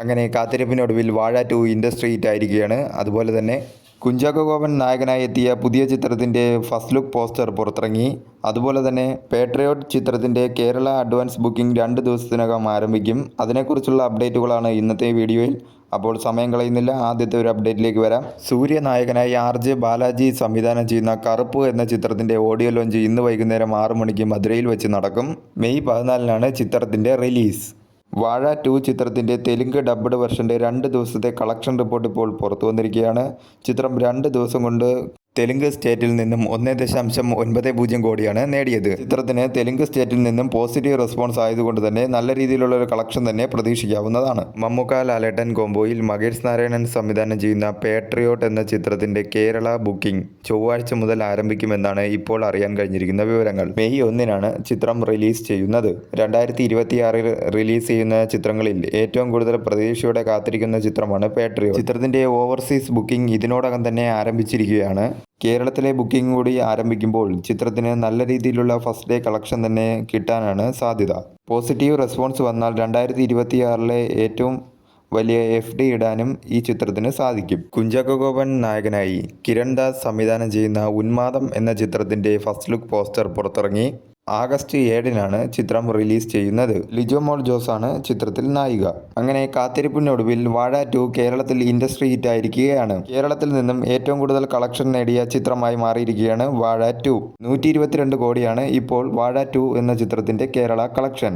അങ്ങനെ കാത്തിരിപ്പിനൊടുവിൽ വാഴ 2 industry hit ആയിരിക്കുകയാണ്. അതുപോലെ തന്നെ കുഞ്ചാക്കോ ബോബൻ നായകനായി എത്തിയ പുതിയ ചിത്രത്തിൻ്റെ ഫസ്റ്റ് ലുക്ക് പോസ്റ്റർ പുറത്തിറങ്ങി. അതുപോലെ തന്നെ പേട്രിയോട്ട് ചിത്രത്തിൻ്റെ കേരള അഡ്വാൻസ് ബുക്കിംഗ് 2 ദിവസത്തിനകം ആരംഭിക്കും. അതിനെക്കുറിച്ചുള്ള അപ്ഡേറ്റുകളാണ് ഇന്നത്തെ വീഡിയോയിൽ. അപ്പോൾ സമയം കളയുന്നില്ല, ആദ്യത്തെ ഒരു അപ്ഡേറ്റിലേക്ക് വരാം. സൂര്യ നായകനായി RJ ബാലാജി സംവിധാനം ചെയ്യുന്ന കറുപ്പ് എന്ന ചിത്രത്തിൻ്റെ ഓഡിയോ ലോഞ്ച് ഇന്ന് വൈകുന്നേരം 6 മണിക്ക് മധുരയിൽ വെച്ച് നടക്കും. മെയ് 14-നാണ് ചിത്രത്തിൻ്റെ റിലീസ്. വാഴ 2 ചിത്രത്തിൻ്റെ തെലുങ്ക് ഡബ്ഡ് വെർഷൻ്റെ 2 ദിവസത്തെ കളക്ഷൻ റിപ്പോർട്ട് ഇപ്പോൾ പുറത്തു വന്നിരിക്കുകയാണ്. ചിത്രം 2 ദിവസം കൊണ്ട് തെലുങ്ക് സ്റ്റേറ്റിൽ നിന്നും 1.90 കോടിയാണ് നേടിയത്. ചിത്രത്തിന് തെലുങ്ക് സ്റ്റേറ്റിൽ നിന്നും പോസിറ്റീവ് റെസ്പോൺസ് ആയതുകൊണ്ട് തന്നെ നല്ല രീതിയിലുള്ള ഒരു കളക്ഷൻ തന്നെ പ്രതീക്ഷിക്കാവുന്നതാണ്. മമ്മൂക്ക ലാലേട്ടൻ കോംബോയിൽ മഹേഷ് നാരായണൻ സംവിധാനം ചെയ്യുന്ന പേട്രിയോട്ട് എന്ന ചിത്രത്തിൻ്റെ കേരള ബുക്കിംഗ് ചൊവ്വാഴ്ച മുതൽ ആരംഭിക്കുമെന്നാണ് ഇപ്പോൾ അറിയാൻ കഴിഞ്ഞിരിക്കുന്ന വിവരങ്ങൾ. മെയ് 1-നാണ് ചിത്രം റിലീസ് ചെയ്യുന്നത്. 2026-ൽ റിലീസ് ചെയ്യുന്ന ചിത്രങ്ങളിൽ ഏറ്റവും കൂടുതൽ പ്രതീക്ഷയോടെ കാത്തിരിക്കുന്ന ചിത്രമാണ് പേട്രിയോട്ട്. ചിത്രത്തിൻ്റെ ഓവർസീസ് ബുക്കിംഗ് ഇതിനോടകം തന്നെ ആരംഭിച്ചിരിക്കുകയാണ്. കേരളത്തിലെ ബുക്കിംഗ് കൂടി ആരംഭിക്കുമ്പോൾ ചിത്രത്തിന് നല്ല രീതിയിലുള്ള ഫസ്റ്റ് ഡേ കളക്ഷൻ തന്നെ കിട്ടാനാണ് സാധ്യത. പോസിറ്റീവ് റെസ്പോൺസ് വന്നാൽ 2026-ലെ ഏറ്റവും വലിയ FD ഇടാനും ഈ ചിത്രത്തിന് സാധിക്കും. കുഞ്ചാക്കോ ബോബൻ നായകനായി കിരൺ ദാസ് സംവിധാനം ചെയ്യുന്ന ഉന്മാദം എന്ന ചിത്രത്തിൻ്റെ ഫസ്റ്റ് ലുക്ക് പോസ്റ്റർ പുറത്തിറങ്ങി. ആഗസ്റ്റ് 7-നാണ് ചിത്രം റിലീസ് ചെയ്യുന്നത്. ലിജോ മോൾ ജോസാണ് ചിത്രത്തിൽ നായിക. അങ്ങനെ കാത്തിരിപ്പിനൊടുവിൽ വാഴ 2 കേരളത്തിൽ ഇൻഡസ്ട്രി ഹിറ്റ് ആയിരിക്കുകയാണ്. കേരളത്തിൽ നിന്നും ഏറ്റവും കൂടുതൽ കളക്ഷൻ നേടിയ ചിത്രമായി മാറിയിരിക്കുകയാണ് വാഴ 2. 122 കോടിയാണ് ഇപ്പോൾ വാഴ 2 എന്ന ചിത്രത്തിൻ്റെ കേരള കളക്ഷൻ.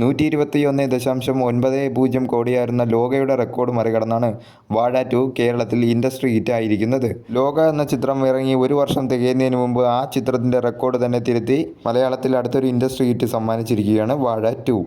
121.90 കോടിയായിരുന്ന ലോകയുടെ റെക്കോർഡ് മറികടന്നാണ് വാഴ 2 കേരളത്തിൽ ഇൻഡസ്ട്രി ഹിറ്റ് ആയിരിക്കുന്നത്. ലോക എന്ന ചിത്രം ഇറങ്ങി 1 വർഷം തികയുന്നതിന് മുമ്പ് ആ ചിത്രത്തിൻ്റെ റെക്കോർഡ് തന്നെ തിരുത്തി മലയാളത്തിൽ അടുത്തൊരു ഇൻഡസ്ട്രി ഹിറ്റ് സമ്മാനിച്ചിരിക്കുകയാണ് വാഴ 2.